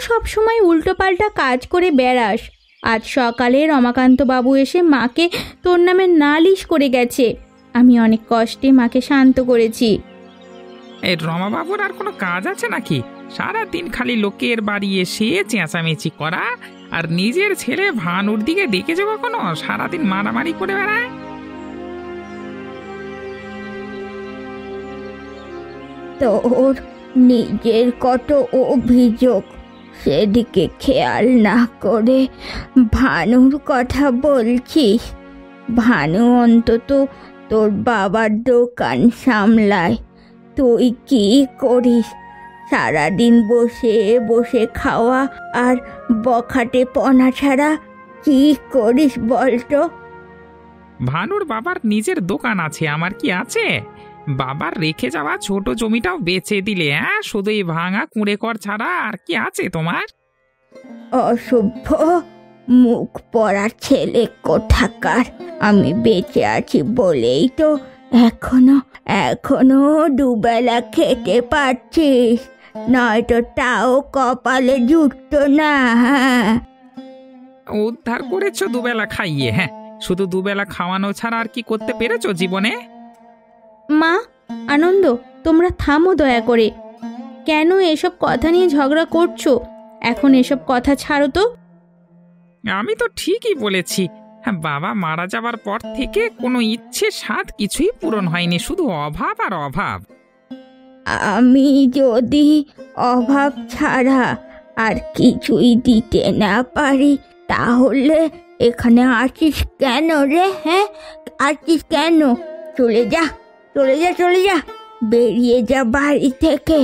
সব সময় উল্টোপাল্টা কাজ করে বেড়াস? আজ সকালে রমাকান্ত বাবু এসে মাকে তোর নামে নালিশ করে গেছে। আমি অনেক কষ্টে মাকে শান্ত করেছি। এই রমাবাবুর আর কোনো কাজ আছে নাকি? সারাদিন খালি লোকের বাড়ি এসে চেঁচামেচি করা, আর নিজের ছেলে ভানুর দিকে দেখেছো কখনো সারাদিন মারামারি করে বেড়ায়? তোর নিজের কত অভিযোগ, সেদিকে খেয়াল না করে ভানুর কথা বলছিস। ভানু অন্তত তোর বাবার দোকান সামলায়, তুই কি করিস? সারাদিন বসে বসে খাওয়া আর বখাটে পনা ছাড়া কি করিস বলতো? ভানুর বাবার নিজের দোকান আছে, আমার কি আছে? বাবার রেখে যাওয়া ছোট জমিটাও বেচে দিলে, শুধু এই ভাঙা কুঁড়ে কর ছাড়া আর কি আছে তোমার? অসভ্য মুখ পড়া ছেলে কোথাকার! আমি বেঁচে আছি বলেই তো এখনো এখনো দুবেলা খেতে পারছিস, নয়তো তাও কপালে জুটতো না। উদ্ধার করেছো দুবেলা খাইয়ে, হ্যাঁ, শুধু দুবেলা খাওয়ানো ছাড়া আর কি করতে পেরেছো জীবনে? মা, আনন্দ, তোমরা থামো দয়া করে। কেন এসব কথা নিয়ে ঝগড়া করছো? এখন এসব কথা ছাড়ো তো। আমি তো ঠিকই বলেছি। হ্যাঁ, বাবা মারা যাবার পর থেকে কোনো ইচ্ছে স্বাদ কিছুই পূরণ হয়নি, শুধু অভাব আর অভাব। আমি যদি অভাব ছাড়া আর কিছুই দিতে না পারি, তাহলে এখানে আসিস কেন রে? হ্যাঁ, আসিস কেন? চলে যা, চলে যা, চলে যা, বেরিয়ে যা বাড়ি থেকে।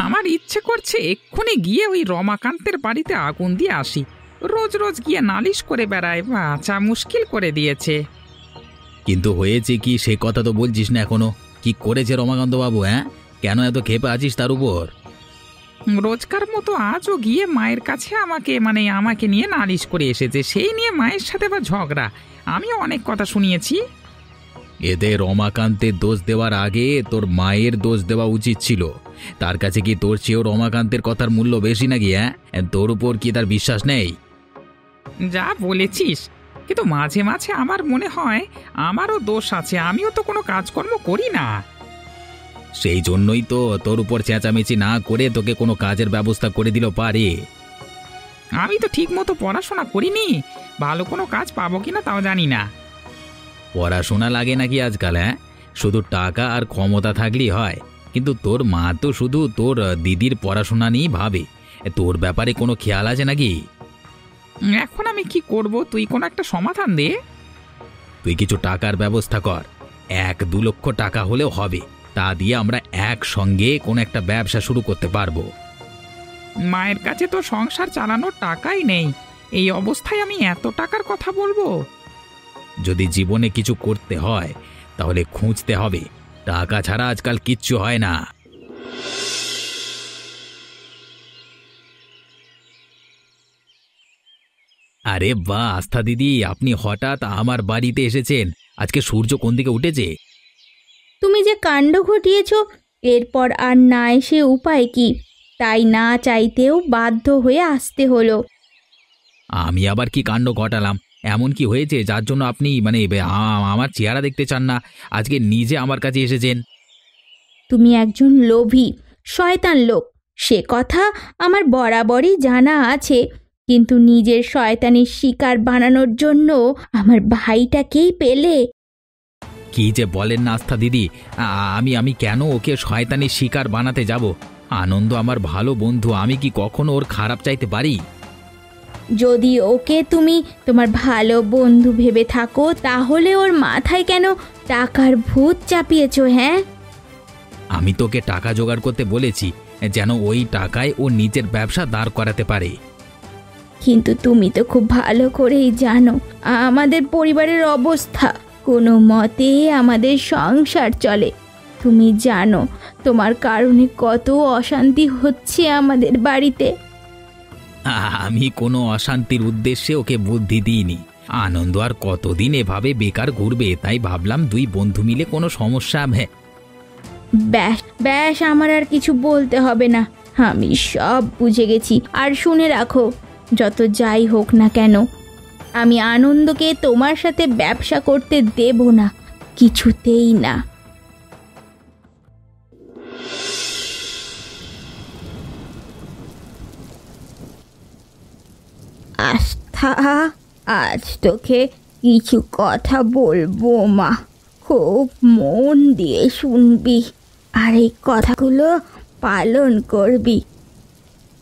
আমার ইচ্ছে করছে এক্ষুনি গিয়ে ওই রমাকান্তের বাড়িতে আগুন দিয়ে আসি। রোজ রোজ গিয়ে নালিশ করে বেড়ায়, বাঁচা মুশকিল করে দিয়েছে। কিন্তু হয়েছে কি সে কথা তো বলছিস না এখনো। কি করেছে রমাকান্ত বাবু? কেন এত ক্ষেপে আছিস তার উপর? রোজকার মতো আজও গিয়ে মায়ের কাছে আমাকে নিয়ে নালিশ করে এসেছে। সেই নিয়ে মায়ের সাথে বা ঝগড়া। আমি অনেক কথা শুনিয়েছি। এতে রমাকান্তের দোষ দেওয়ার আগে তোর মায়ের দোষ দেওয়া উচিত ছিল। তার কাছে কি তোর চেয়েও রমাকান্তের কথার মূল্য বেশি নাকি? তোর উপর কি তার বিশ্বাস নেই? যা বলেছিস, কিন্তু মাঝে মাঝে আমার মনে হয় আমারও দোষ আছে। আমিও তো কোনো কাজকর্ম করি না। সেই জন্যই তো তোর উপর চেঁচামেচি না করে তোকে কোনো কাজের ব্যবস্থা করে দিল পারে। আমি তো ঠিক মতো পড়াশোনা করিনি, ভালো কোনো কাজ পাবো কিনা তাও জানি না। পড়াশোনা লাগে নাকি আজকাল? শুধু টাকা আর ক্ষমতা থাকলেই হয়? কিন্তু তোর মা তো শুধু তোর দিদির পড়াশোনা নিয়েই ভাবে। তোর ব্যাপারে কোনো খেয়াল আছে নাকি? এখন আমি কি করব, তুই কোনো একটা সমাধান দে। তুই কিছু টাকার ব্যবস্থা কর। 1-2 লক্ষ টাকা হলেও হবে। তা দিয়ে আমরা একসঙ্গে কোনো একটা ব্যবসা শুরু করতে পারবো। মায়ের কাছে তো সংসার চালানোর টাকাই নেই, এই অবস্থায় আমি এত টাকার কথা বলবো? যদি জীবনে কিছু করতে হয় তাহলে খুঁজতে হবে, টাকা ছাড়া আজকাল কিচ্ছু হয় না। আরে বাহ আস্থা দিদি, আপনি হঠাৎ আমার বাড়িতে এসেছেন। আজকে সূর্য কোন দিকে উঠেছে? তুমি যে কাণ্ড ঘটিয়েছো, এরপর আর না এসে উপায় কি? তাই না চাইতেও বাধ্য হয়ে আসতে হলো। আমি আবার কি কাণ্ড ঘটালাম? এমন কি হয়েছে যার জন্য আপনি আমার চেহারা দেখতে চান না? আজকে নিজে আমার কাছে এসেছেন। তুমি একজন লোভী শয়তান লোক, সে কথা আমার বরাবরই জানা আছে। কিন্তু নিজের শয়তানির শিকার বানানোর জন্য আমার ভাইটাকেই পেলে। কি যে বলেন না আস্থা দিদি, আমি কেন ওকে শয়তানির শিকার বানাতে যাব? আনন্দ আমার ভালো বন্ধু, আমি কি কখনো ওর খারাপ চাইতে পারি? যদি ওকে তুমি তোমার ভালো বন্ধু ভেবে থাকো, তাহলে ওর মাথায় কেন টাকার ভূত চাপিয়েছো? হ্যাঁ, আমি তোকে টাকা জোগাড় করতে বলেছি, যেন ওই টাকায় ও নিজের ব্যবসা দাঁড় করাতে পারে। কিন্তু তুমি তো খুব ভালো করেই জানো আমাদের পরিবারের অবস্থা। কোনো মতে আমাদের সংসার চলে। তুমি জানো তোমার কারণে কত অশান্তি হচ্ছে আমাদের বাড়িতে। আমি কোনো অশান্তির উদ্দেশ্যে ওকে বুদ্ধি দিইনি। আনন্দ আর কতদিন এভাবে বেকার ঘুরবে, তাই ভাবলাম 2 বন্ধু মিলে কোনো সমস্যা ব্যাস ব্যাস, আমার আর কিছু বলতে হবে না, আমি সব বুঝে গেছি। আর শুনে রাখো, যত যাই হোক না কেন, আমি আনন্দকে তোমার সাথে ব্যবসা করতে দেব না, কিছুতেই না। আস্থা, আজ তোকে কিছু কথা বলবো মা, খুব মন দিয়ে শুনবি আর এই কথাগুলো পালন করবি।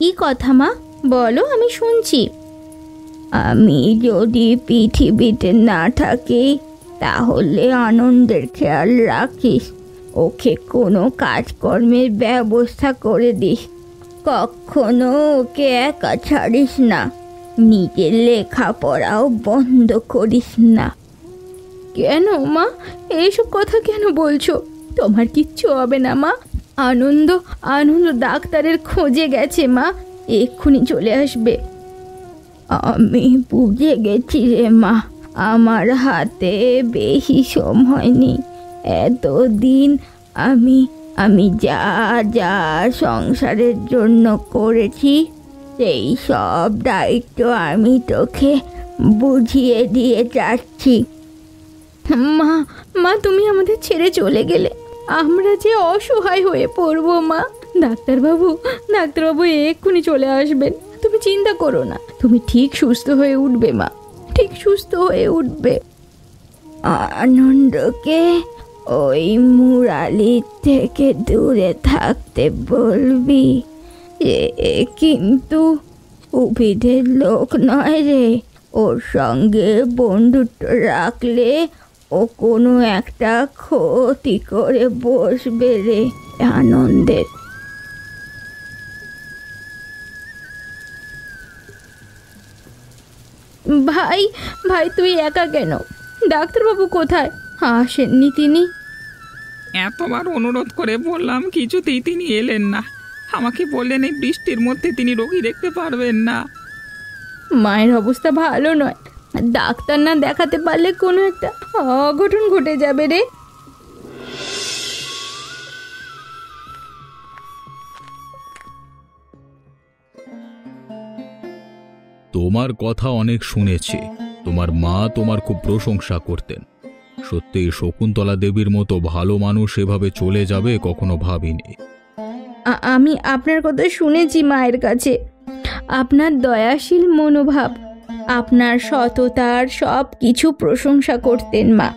কি কথা মা, বলো, আমি শুনছি। আমি যদি পৃথিবীতে না থাকি তাহলে আনন্দের খেয়াল রাখিস, ওকে কোনো কাজকর্মের ব্যবস্থা করে দিস, কখনো ওকে একা ছাড়িস না, নিজের লেখাপড়াও বন্ধ করিস না। কেন মা, এইসব কথা কেন বলছো? তোমার কিচ্ছু হবে না মা। আনন্দ আনন্দ ডাক্তারের খোঁজে গেছে মা, এক্ষুনি চলে আসবে। আমি বুঝে গেছি রে মা, আমার হাতে বেশি সময় নেই। এতদিন আমি আমি যা যা সংসারের জন্য করেছি সেই সব দায়িত্ব আমি তোকে বুঝিয়ে দিয়ে যাচ্ছি। মা মা, তুমি আমাদের ছেড়ে চলে গেলে আমরা যে অসহায় হয়ে পড়বো মা। ডাক্তারবাবু এক্ষুনি চলে আসবেন, তুমি চিন্তা করো না, তুমি ঠিক সুস্থ হয়ে উঠবে মা, ঠিক সুস্থ হয়ে উঠবে। আনন্দকে ওই মুরালির থেকে দূরে থাকতে বলবি, এ কিন্তু সুবিধের লোক নয় রে, ওর সঙ্গে বন্ধুত্ব রাখলে ও কোনো একটা ক্ষতি করে বসবে রে আনন্দের। ভাই ভাই, তুই একা কেন? ডাক্তারবাবু কোথায়? আসেননি তিনি? এতবার অনুরোধ করে বললাম, কিছুতেই তিনি এলেন না। আমাকে বললেন এই বৃষ্টির মধ্যে তিনি রোগী দেখতে পারবেন না। মায়ের অবস্থা ভালো নয়, ডাক্তার না দেখাতে পারলে কোনো একটা অঘটন ঘটে যাবে রে। তোমার কথা অনেক শুনেছি, তোমার মা তোমার খুব প্রশংসা করতেন। সত্যি শকুন্তলা দেবীর মতো ভালো মানুষ এভাবে চলে যাবে কখনো ভাবিনি। আমি আপনার কথা শুনেছি মায়ের কাছে, আপনার দয়াশীল মনোভাব, আপনার সততার সব কিছু প্রশংসা করতেন মা।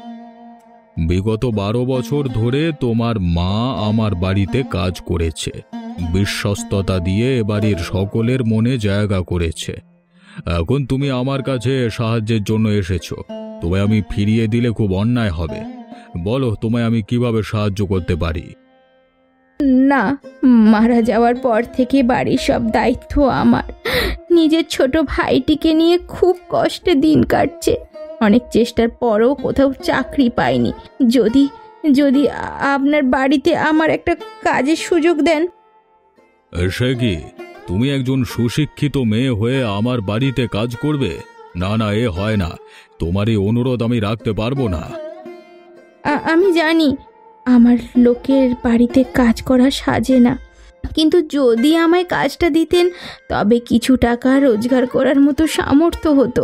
বিগত 12 বছর ধরে তোমার মা আমার বাড়িতে কাজ করেছে, বিশ্বস্ততা দিয়ে এ বাড়ির সকলের মনে জায়গা করেছে। এখন তুমি আমার কাছে সাহায্যের জন্য এসেছো, তোমায় আমি ফিরিয়ে দিলে খুব অন্যায় হবে। বলো, তোমায় আমি কিভাবে সাহায্য করতে পারি? না, মারা যাওয়ার পর থেকে বাড়ির সব দায়িত্ব আমার। নিজের ছোট ভাইটিকে নিয়ে খুব কষ্টে দিন কাটছে, অনেক চেষ্টার পরও কোথাও চাকরি পাইনি। যদি যদি আপনার বাড়িতে আমার একটা কাজের সুযোগ দেন। সে কি, তুমি একজন সুশিক্ষিত মেয়ে হয়ে আমার বাড়িতে কাজ করবে? না না, এ হয় না, তোমার এই অনুরোধ আমি রাখতে পারবো না। আমি জানি আমার লোকের বাড়িতে কাজ করা সাজে না, কিন্তু যদি আমায় কাজটা দিতেন তবে কিছু টাকা রোজগার করার মতো সামর্থ্য হতো,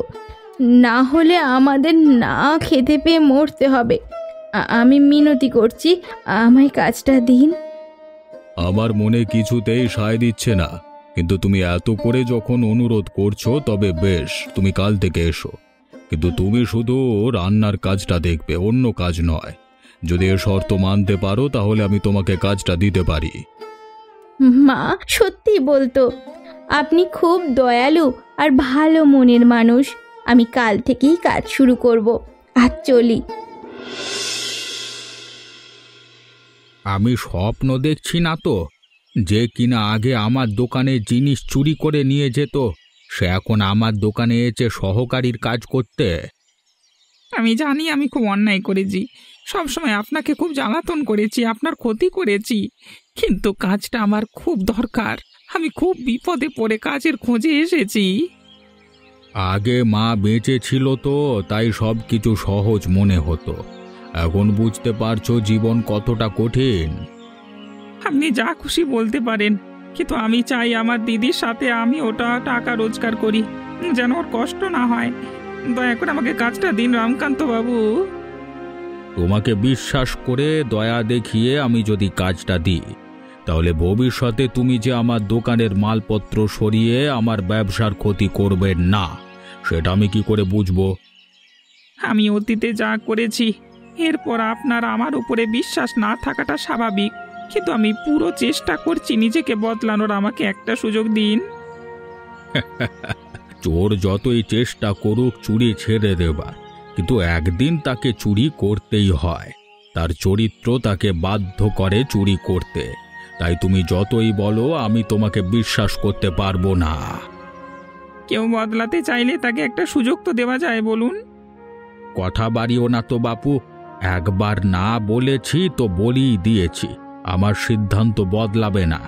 না হলে আমাদের না খেতে পেয়ে মরতে হবে। আমি মিনতি করছি, আমায় কাজটা দিন। আমার মনে কিছুতেই সায় দিচ্ছে না, কিন্তু তুমি এত করে যখন অনুরোধ করছো তবে বেশ, তুমি কাল থেকে এসো, কিন্তু তুমি শুধু রান্নার কাজটা দেখবে, অন্য কাজ নয়। যদি এ শর্ত মানতে পারো তাহলে আমি তোমাকে কাজটা দিতে পারি। মা সত্যি বলতো, আপনি খুব দয়ালু আর ভালো মনের মানুষ। আমি কাল থেকেই কাজ শুরু করব। আজ চলি। আমি স্বপ্ন দেখছি না তো? যে কিনা আগে আমার দোকানে জিনিস চুরি করে নিয়ে যেত, সে এখন আমার দোকানে এসে সহকারীর কাজ করতে। আমি জানি আমি খুব অন্যায় করেছি, সবসময় আপনাকে খুব জ্বালাতন করেছি, আপনার ক্ষতি করেছি, কিন্তু কাজটা আমার খুব দরকার। আমি খুব বিপদে পড়ে কাজের খোঁজে এসেছি। আগে মা বেঁচে ছিল তো তাই সব কিছু সহজ মনে হতো, এখন বুঝতে পারছো জীবন কতটা কঠিন। আপনি যা খুশি বলতে পারেন, কিন্তু আমি চাই আমার দিদির সাথে আমি ওটা টাকা রোজগার করি, যেন ওর কষ্ট না হয়। দয়া করে আমাকে কাজটা দিন রামকান্ত বাবু। তোমাকে বিশ্বাস করে দয়া দেখিয়ে আমি যদি কাজটা দিই, তাহলে ভবিষ্যতে তুমি যে আমার দোকানের মালপত্র সরিয়ে আমার ব্যবসার ক্ষতি করবে না, সেটা আমি কি করে বুঝবো? আমি অতীতে যা করেছি, এরপর আপনার আমার উপরে বিশ্বাস না থাকাটা স্বাভাবিক, কিন্তু আমি পুরো চেষ্টা করছি নিজেকে বদলানোর। আমাকে একটা সুযোগ দিন। চোর যতই চেষ্টা করুক চুরি ছেড়ে দেবার, কিন্তু একদিন তাকে চুরি করতেই হয়। তার চরিত্র তাকে বাধ্য করে চুরি করতে। তাই তুমি যতই বলো আমি তোমাকে বিশ্বাস করতে পারবো না। কেউ বদলাতে চাইলে তাকে একটা সুযোগ তো দেওয়া যায়, বলুন। কথা বাড়িও না তো বাপু, একবার না বলেছি তো বলেই দিয়েছি। আমার সিদ্ধান্ত বদলাবে না।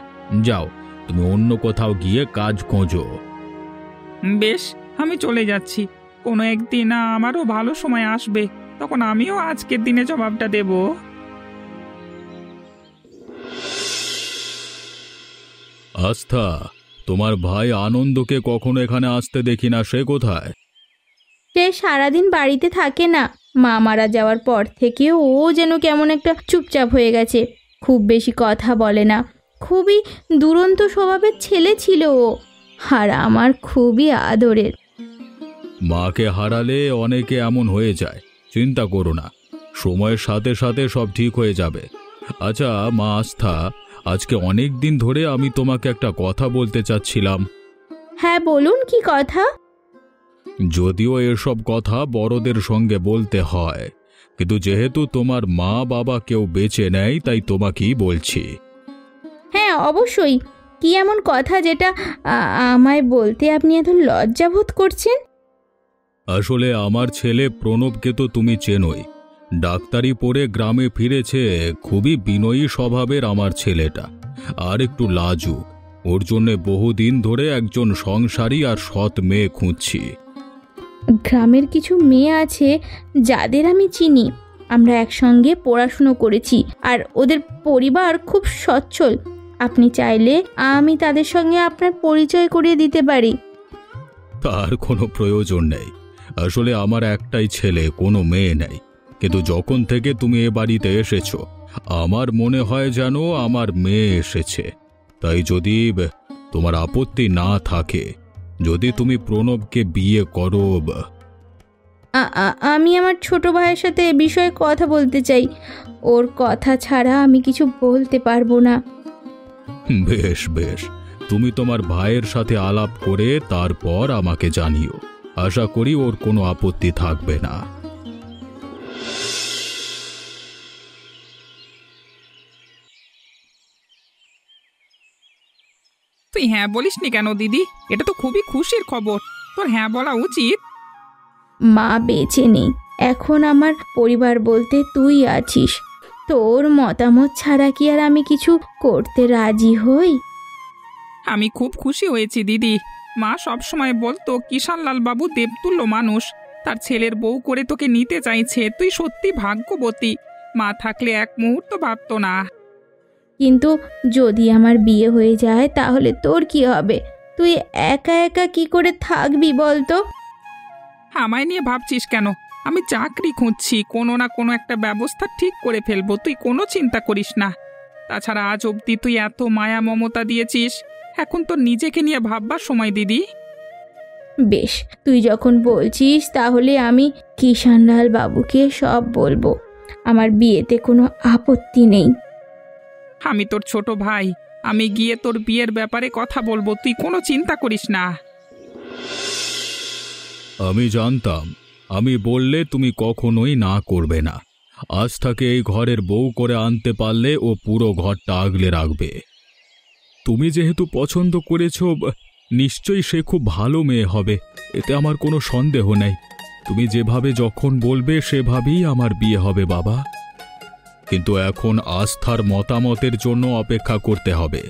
যাও, তুমি অন্য কোথাও গিয়ে কাজ খোঁজো। বেশ, আমি চলে যাচ্ছি। কোনো একদিন আমারও ভালো সময় আসবে, তখন আমিও আজকের দিনে জবাবটা দেব। আস্থা, তোমার ভাই আনন্দকে কখনো এখানে আসতে দেখি না, সে কোথায়? সে সারাদিন বাড়িতে থাকে না। মা মারা যাওয়ার পর থেকে ও যেন কেমন একটা চুপচাপ হয়ে গেছে। খুব বেশি কথা বলে না। খুবই দুরন্ত স্বভাবের ছেলে ছিল ও, আর আমার খুবই আদরের। মাকে হারালে অনেকে এমন হয়ে যায়, চিন্তা করো না, সময়ের সাথে সাথে সব ঠিক হয়ে যাবে। আচ্ছা মা আস্থা, আজকে অনেক দিন ধরে আমি তোমাকে একটা কথা বলতে চাচ্ছিলাম। হ্যাঁ বলুন, কি কথা? যদিও এসব কথা বড়দের সঙ্গে বলতে হয়, কিন্তু যেহেতু তোমার মা বাবা কেউ বেঁচে নেয়, তাই তোমাকেই বলছি। হ্যাঁ অবশ্যই। কি এমন কথা যেটা আমায় বলতে আপনি এত লজ্জাবোধ করছেন? আসলে আমার ছেলে প্রণবকে তো তুমি চেনোই। ডাক্তারি পড়ে গ্রামে ফিরেছে। খুবই বিনয়ী স্বভাবের আমার ছেলেটা, আর একটু লাজুক। ওর জন্যে বহুদিন ধরে একজন সংসারী আর সৎ মেয়ে খুঁজছি। গ্রামের কিছু মেয়ে আছে যাদের আমি চিনি। আমরা একসঙ্গে পড়াশুনো করেছি, আর ওদের পরিবার খুব সচ্ছল। আপনি চাইলে আমি তাদের সঙ্গে আপনার পরিচয় করিয়ে দিতে পারি। তার কোনো প্রয়োজন নেই। আসলে আমার একটাই ছেলে, কোনো মেয়ে নেই। কিন্তু যখন থেকে তুমি এ বাড়িতে এসেছো, আমার মনে হয় যেন আমার মেয়ে এসেছে। তাই যদি তোমার আপত্তি না থাকে, যদি তুমি প্রণবকে বিয়ে করো। আমি আমার ছোট ভাইয়ের সাথে এ বিষয়ে কথা বলতে চাই। ওর কথা ছাড়া আমি কিছু বলতে পারবো না। বেশ বেশ, তুমি তোমার ভাইয়ের সাথে আলাপ করে তারপর আমাকে জানিও। আশা করি ওর কোনো আপত্তি থাকবে না। তুই হ্যাঁ বলিসনি কেন দিদি? এটা তো খুবই খুশির খবর, তোর হ্যাঁ বলা উচিত। মা বেঁচে নেই, এখন আমার পরিবার বলতে তুই আছিস। তোর মতামত ছাড়া কি আর আমি কিছু করতে রাজি হই? আমি খুব খুশি হয়েছি দিদি। মা সবসময় বলতো কিষানলাল বাবু দেবতুল্য মানুষ, তার ছেলের বউ করে তোকে নিতে চাইছে। তুই সত্যি ভাগ্যবতী। মা থাকলে এক মুহূর্ত ভাবতো না। কিন্তু যদি আমার বিয়ে হয়ে যায় তাহলে তোর কি হবে? তুই একা একা কি করে থাকবি বলতো? আমায় নিয়ে ভাবছিস কেন? আমি চাকরি খুঁজছি, কোনো না কোনো একটা ব্যবস্থা ঠিক করে ফেলবো, তুই কোনো চিন্তা করিস না। তাছাড়া আজ অবধি তুই এত মায়া মমতা দিয়েছিস, এখন তো নিজেকে নিয়ে ভাববার সময় দিদি। বেশ, তুই যখন বলছিস তাহলে আমি কিষানলাল বাবুকে সব বলবো। আমার বিয়েতে কোনো আপত্তি নেই। আমি তোর ছোট ভাই, আমি গিয়ে তোর বিয়ের ব্যাপারে কথা বলবো, তুই কোনো চিন্তা করিস না। আমি জানতাম, আমি বললে তুমি কখনোই না করবে না। আস্থাকে এই ঘরের বউ করে আনতে পারলে ও পুরো ঘরটা আগলে রাখবে। তুমি যেহেতু পছন্দ করেছো, নিশ্চয়ই সে খুব ভালো মেয়ে হবে, এতে আমার কোনো সন্দেহ নেই। তুমি যেভাবে যখন বলবে সেভাবেই আমার বিয়ে হবে বাবা। কিন্তু এখন আস্থার মতামতের জন্য অপেক্ষা করতে হবে।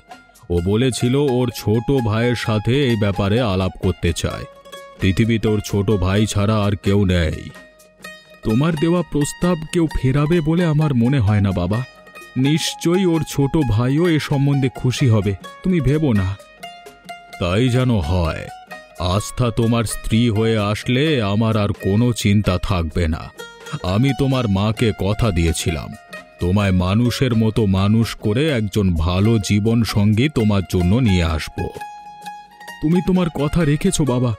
ও বলেছিল ওর ছোট ভাইয়ের সাথে এই ব্যাপারে আলাপ করতে চায়। পৃথিবীতে ওর ছোট ভাই ছাড়া আর কেউ নেই। তোমার দেওয়া প্রস্তাব কেউ ফেরাবে বলে আমার মনে হয় না বাবা। নিশ্চয়ই ওর ছোট ভাইও এ সম্বন্ধে খুশি হবে, তুমি ভেবো না। তাই যেন হয়। আস্থা তোমার স্ত্রী হয়ে আসলে আমার আর কোনো চিন্তা থাকবে না। আমি তোমার মাকে কথা দিয়েছিলাম, তোমায় মানুষের মতো মানুষ করে একজন ভালো জীবন সঙ্গী তোমার জন্য নিয়ে আসব। তুমি তোমার কথা রেখেছো বাবা।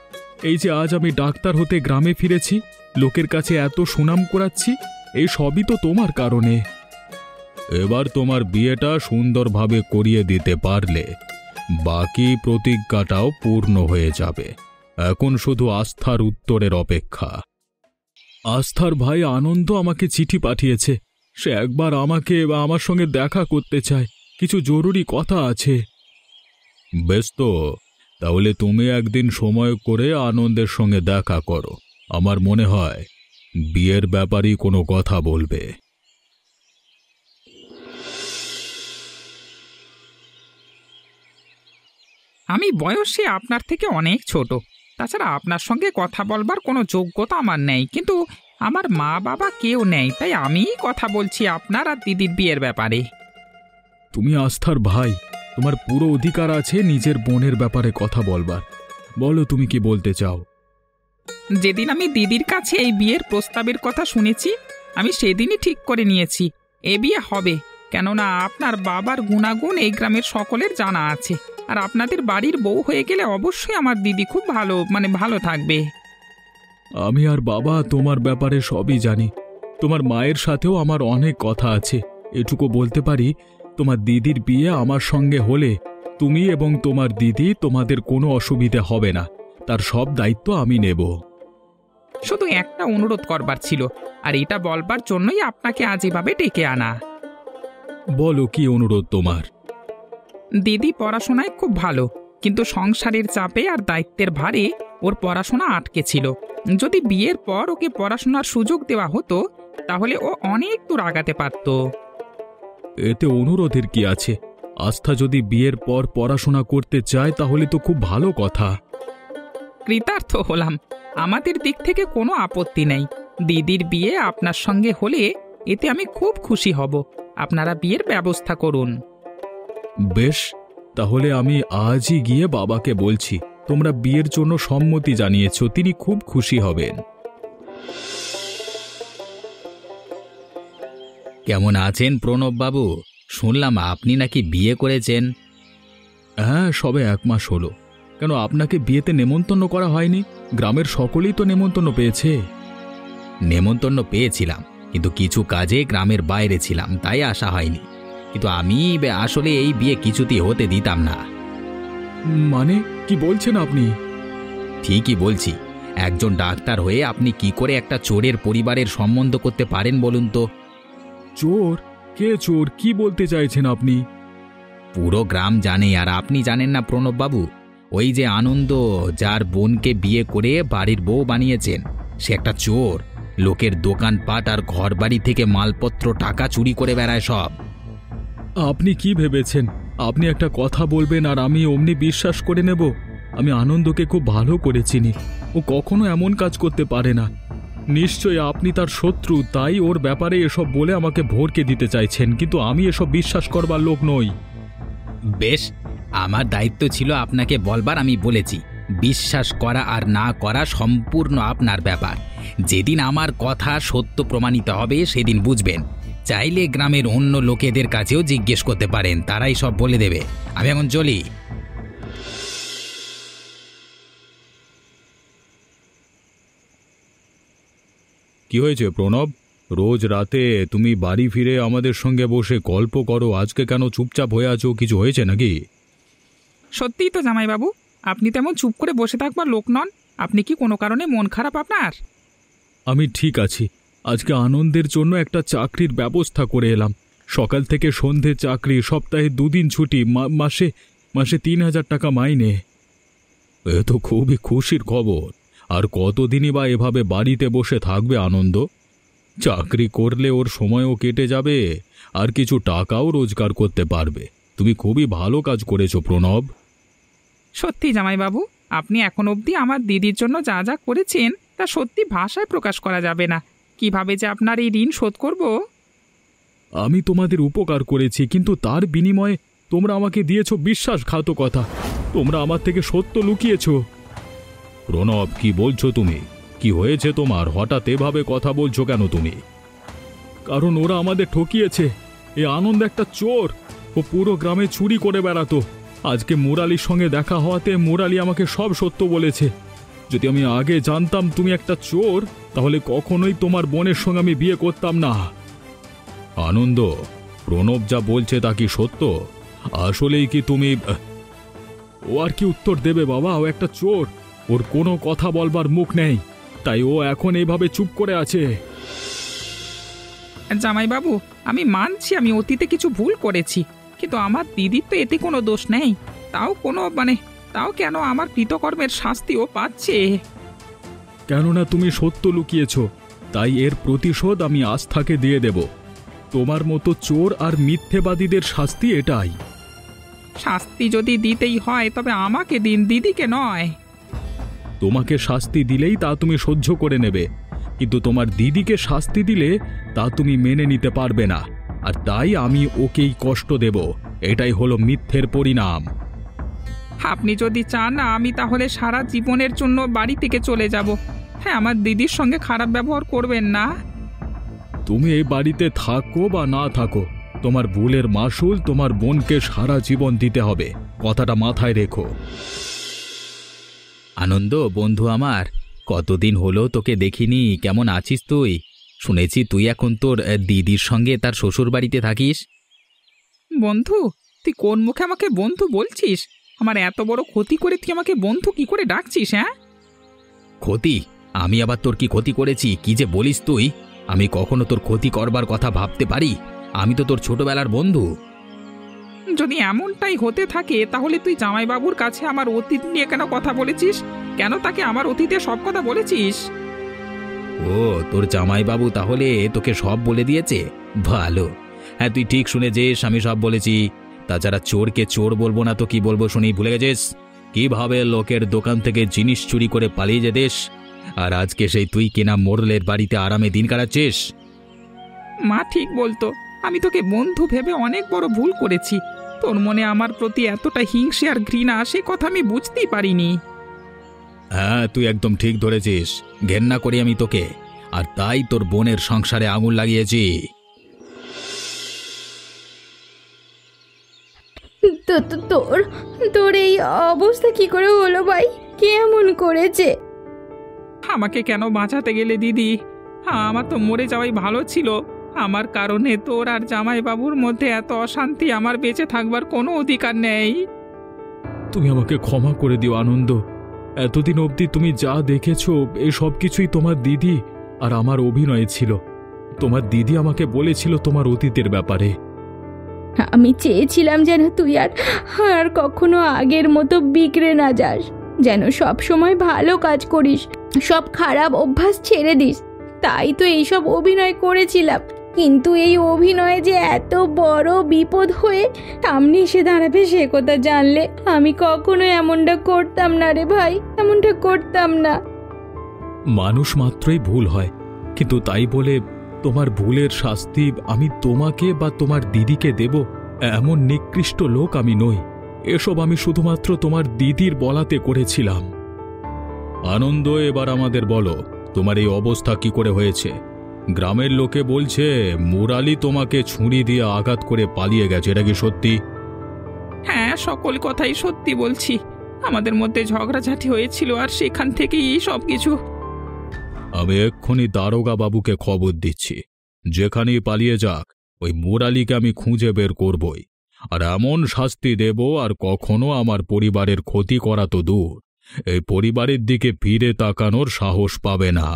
এই যে আজ আমি ডাক্তার হতে গ্রামে ফিরেছি, লোকের কাছে এত সুনাম করাচ্ছি, এই সবই তো তোমার কারণে। এবার তোমার বিয়েটা সুন্দরভাবে করিয়ে দিতে পারলে বাকি প্রতিজ্ঞাটাও পূর্ণ হয়ে যাবে। এখন শুধু আস্থার উত্তরের অপেক্ষা। আস্থার ভাই আনন্দ আমাকে চিঠি পাঠিয়েছে। সে একবার আমাকে বা আমার সঙ্গে দেখা করতে চায়, কিছু জরুরি কথা আছে। বেশ তো, তাহলে তুমি একদিন সময় করে আনন্দের সঙ্গে দেখা করো। আমার মনে হয় বিয়ের ব্যাপারই কোনো কথা বলবে। আমি বয়সে আপনার থেকে অনেক ছোট, তাছাড়া আপনার সঙ্গে কথা বলবার কোনো যোগ্যতা আমার নেই, কিন্তু আমার মা বাবা কেউ নেই, তাই আমিই কথা বলছি আপনার আর দিদির বিয়ের ব্যাপারে। তুমি আস্থার ভাই, তোমার পুরো অধিকার আছে নিজের বোনের ব্যাপারে কথা বলবার। বলো তুমি কি বলতে চাও। যেদিন আমি দিদির কাছে এই বিয়ের প্রস্তাবের কথা শুনেছি, আমি সেদিনই ঠিক করে নিয়েছি এ বিয়ে হবে। কেননা আপনার বাবার গুণাগুণ এই গ্রামের সকলের জানা আছে, আর আপনাদের বাড়ির বউ হয়ে গেলে অবশ্যই আমার দিদি খুব ভালো থাকবে। আমি আর বাবা তোমার ব্যাপারে সবই জানি। তোমার মায়ের সাথেও আমার অনেক কথা আছে। এটুকু বলতে পারি, তোমার দিদির বিয়ে আমার সঙ্গে হলে তুমি এবং তোমার দিদি তোমাদের কোনো অসুবিধে হবে না, তার সব দায়িত্ব আমি নেব। শুধু একটা অনুরোধ করবার ছিল, আর এটা বলবার জন্যই আপনাকে আজ এভাবে ডেকে আনা। বলো কি অনুরোধ তোমার। দিদি পড়াশোনায় খুব ভালো, কিন্তু সংসারের চাপে আর দায়িত্বের ভারে ওর পড়াশোনা আটকে ছিল। যদি বিয়ের পর ওকে পড়াশোনার সুযোগ দেওয়া হতো, তাহলে ও অনেক দূর আগাতে পারত। এতে অনুরোধের কি আছে? আস্থা যদি বিয়ের পর পড়াশোনা করতে চায় তাহলে তো খুব ভালো কথা। কৃতার্থ হলাম। আমাদের দিক থেকে কোনো আপত্তি নেই। দিদির বিয়ে আপনার সঙ্গে হলে এতে আমি খুব খুশি হব। আপনারা বিয়ের ব্যবস্থা করুন। বেশ, তাহলে আমি আজই গিয়ে বাবাকে বলছি তোমরা বিয়ের জন্য সম্মতি জানিয়েছ, তিনি খুব খুশি হবেন। কেমন আছেন প্রণব বাবু? শুনলাম আপনি নাকি বিয়ে করেছেন। হ্যাঁ, সবে 1 মাস হলো। কেন, আপনাকে বিয়েতে নেমন্তন্ন করা হয়নি? গ্রামের সকলেই তো নেমন্তন্ন পেয়েছে। নেমন্তন্ন পেয়েছিলাম, কিন্তু কিছু কাজে গ্রামের বাইরে ছিলাম, তাই আসা হয়নি। কিন্তু আমি আসলে এই বিয়ে কিছুতেই হতে দিতাম না। মানে কি বলছেন আপনি? ঠিকই বলছি। একজন ডাক্তার হয়ে আপনি কি করে একটা চোরের পরিবারের সম্বন্ধ করতে পারেন বলুন তো? চোর? কে চোর? কি বলতে চাইছেন আপনি? পুরো গ্রাম জানে, আর আপনি জানেন না প্রণব বাবু? ওই যে আনন্দ, যার বোনকে বিয়ে করে বাড়ির বউ বানিয়েছেন, সে একটা চোর। লোকের দোকানপাট আর ঘরবাড়ি থেকে মালপত্র টাকা চুরি করে বেড়ায় সব। আপনি কি ভেবেছেন আপনি একটা কথা বলবেন আর আমি অমনি বিশ্বাস করে নেব? আমি আনন্দকে খুব ভালো করে চিনি, ও কখনো এমন কাজ করতে পারে না। নিশ্চয়ই আপনি তার শত্রু, তাই ওর ব্যাপারে এসব বলে আমাকে ভরকে দিতে চাইছেন, কিন্তু আমি এসব বিশ্বাস করবার লোক নই। বেশ, আমার দায়িত্ব ছিল আপনাকে বলবার, আমি বলেছি। বিশ্বাস করা আর না করা সম্পূর্ণ আপনার ব্যাপার। যেদিন আমার কথা সত্য প্রমাণিত হবে সেদিন বুঝবেন। চাইলে গ্রামের অন্য লোকেদের কাছেও জিজ্ঞেস করতে পারেন, তারাই সব বলে দেবে। আমি এখন চলি। কি হয়েছে প্রণব? রোজ রাতে তুমি বাড়ি ফিরে আমাদের সঙ্গে বসে গল্প করো, আজকে কেন চুপচাপ হয়ে আছো? কিছু হয়েছে নাকি? সত্যিই তো জামাইবাবু, আপনি তেমন চুপ করে বসে থাকবার লোক নন। আপনি কি কোনো কারণে মন খারাপ আপনার? আমি ঠিক আছি। আজকে আনন্দের জন্য একটা চাকরির ব্যবস্থা করে এলাম। সকাল থেকে সন্ধে চাকরি, সপ্তাহে 2 দিন ছুটি, মাসে 3000 টাকা মাইনে। এ তো খুবই খুশির খবর। আর কতদিনই বা এভাবে বাড়িতে বসে থাকবে আনন্দ? চাকরি করলে ওর সময়ও কেটে যাবে, আর কিছু টাকাও রোজগার করতে পারবে। তুমি খুবই ভালো কাজ করেছো প্রণব। সত্যি জামাইবাবু, আপনি এখন অবধি আমার দিদির জন্য যা যা করেছেন তা সত্যি ভাষায় প্রকাশ করা যাবে না। কিভাবে যে আপনার এই ঋণ শোধ করব। আমি তোমাদের উপকার করেছি, কিন্তু তার বিনিময়ে তোমরা আমাকে দিয়েছ বিশ্বাসঘাতকতা। তোমরা আমার থেকে সত্য লুকিয়েছ। প্রণব, কি বলছো তুমি? কি হয়েছে তোমার? হঠাৎ এভাবে কথা বলছো কেন তুমি? কারণ ওরা আমাদের ঠকিয়েছে। এ আনন্দ একটা চোর। ও পুরো গ্রামে চুরি করে বেড়াতো। আজকে মুরালির সঙ্গে দেখা হওয়াতে মুরালি আমাকে সব সত্য বলেছে। যদি আমি আগে জানতাম তুমি একটা চোর, তাহলে কখনোই তোমার বোনের সঙ্গে আমি বিয়ে করতাম না। আনন্দ, প্রণব যা বলছে তা কি সত্য? আসলেই কি তুমি? ও আর কি উত্তর দেবে বাবা? ও একটা চোর। ওর কোনো কথা বলবার মুখ নেই, তাই ও এখন এইভাবে চুপ করে আছে। জামাইবাবু, আমি মানছি আমি অতীতে কিছু ভুল করেছি, কিন্তু আমার দিদির তো এতে কোনো দোষ নেই। তাও কেন আমার কৃতকর্মের শাস্তিও পাচ্ছে? কেননা তুমি সত্য লুকিয়েছ, তাই এর প্রতিশোধ আমি আস্থাকে দিয়ে দেব। তোমার মতো চোর আর মিথ্যেবাদীদের শাস্তি এটাই। শাস্তি যদি দিতেই হয় তবে আমাকে দিন, দিদিকে নয়। তোমাকে শাস্তি দিলেই তা তুমি সহ্য করে নেবে, কিন্তু তোমার দিদিকে শাস্তি দিলে তা তুমি মেনে নিতে পারবে না। আর তাই আমি ওকেই কষ্ট দেব। এটাই হলো মিথ্যের পরিণাম। আপনি যদি চান না, আমি তাহলে সারা জীবনের জন্য বাড়ি থেকে চলে যাব। হ্যাঁ, আমার দিদির সঙ্গে খারাপ ব্যবহার করবেন না। তুমি এই বাড়িতে থাকো বা না থাকো, তোমার ভুলের মাসুল তোমার বোনকে সারা জীবন দিতে হবে। কথাটা মাথায় রেখো। আনন্দ, বন্ধু আমার, কতদিন হলো তোকে দেখিনি। কেমন আছিস তুই? শুনেছি তুই এখন তোর দিদির সঙ্গে তার শ্বশুর বাড়িতে থাকিস। বন্ধু? তুই কোন মুখে আমাকে বন্ধু বলছিস? আমার এত বড় ক্ষতি করে তুই আমাকে বন্ধু কি করে ডাকছিস? হ্যাঁ, ক্ষতি? আমি আবার তোর কি ক্ষতি করেছি? কি যে বলিস তুই! আমি কখনো তোর ক্ষতি করবার কথা ভাবতে পারি? আমি তো তোর ছোটবেলার বন্ধু। যদি এমনটাই হতে থাকে তাহলে তুই জামাইবাবুর কাছে আমার অতীত নিয়ে কেন কথা বলেছিস? কেন তাকে আমার অতীতে সব কথা বলেছিস? ও, তোর জামাইবাবু তাহলে তোকে সব বলে দিয়েছে? ভালো। হ্যাঁ, তুই ঠিক শুনেছিস, আমি সব বলেছি। তাছাড়া চোরকে চোর বলবো না তো কি বলবো শুনি? ভুলে গেছিস কিভাবে লোকের দোকান থেকে জিনিস চুরি করে পালিয়ে যেতিস? আর আজকে সেই তুই কিনা মোড়লের বাড়িতে আরামে দিন কাটাচ্ছিস। মা ঠিক বলতো, আমি তোকে বন্ধু ভেবে অনেক বড় ভুল করেছি। তোর মনে আমার প্রতি এতটা হিংসে আর ঘৃণা, সে কথা আমি বুঝতেই পারিনি। হ্যাঁ, তুই একদম ঠিক ধরেছিস। ঘেন্না করি আমি তোকে, আর তাই তোর বোনের সংসারে আগুন লাগিয়েছি। তোর তোর এই অবস্থা কি করে হলো ভাই? কে এমন করেছে? আমাকে কেন বাঁচাতে গেলে দিদি? আমার তো মরে যাওয়াই ভালো ছিল। আমার কারণে তোর আর জামাইবাবুর মধ্যে এত অশান্তি। আমার বেঁচে থাকবার কোনো অধিকার নেই। তুমি আমাকে ক্ষমা করে দিও আনন্দ। এতদিন অবধি তুমি যা দেখেছো এই সব কিছুই তোমার দিদি আর আমার অভিনয় ছিল। তোমার দিদি আমাকে বলেছিল তোমার অতীতের ব্যাপারে। আমি চেয়েছিলাম যেন তুই আর কখনো আগের মতো বিগড়ে না যাস, যেন সব সময় ভালো কাজ করিস, সব খারাপ অভ্যাস ছেড়ে দিস। তাই তো এইসব অভিনয় করেছিলাম, কিন্তু এই অভিনয়ে যে এত বড় বিপদ হয়ে সামনে এসে দাঁড়াবে সে কথা জানলে আমি কখনো এমনটা করতাম না রে ভাই, এমনটা করতাম না। মানুষ মাত্রই ভুল হয়, কিন্তু তাই বলে তোমার ভুলের শাস্তি আমি তোমাকে বা তোমার দিদিকে দেব এমন নিকৃষ্ট লোক আমি নই। এসব আমি শুধুমাত্র তোমার দিদির বলাতে করেছিলাম। আনন্দ, এবার আমাদের বলো তোমার এই অবস্থা কি করে হয়েছে? গ্রামের লোকে বলছে মুরালি তোমাকে ছুরি দিয়ে আঘাত করে পালিয়ে গেছে, এটা কি সত্যি? হ্যাঁ, সকল কথাই সত্যি বলছি। আমাদের মধ্যে ঝগড়াঝাটি হয়েছিল আর সেখান থেকেই এই সব কিছু। আমি এক্ষুনি দারোগা বাবুকে খবর দিচ্ছি। যেখানেই পালিয়ে যাক ওই মুরালিকে আমি খুঁজে বের করবই, আর এমন শাস্তি দেব আর কখনো আমার পরিবারের ক্ষতি করা তো দূর, এই পরিবারের দিকে ফিরে তাকানোর সাহস পাবে না।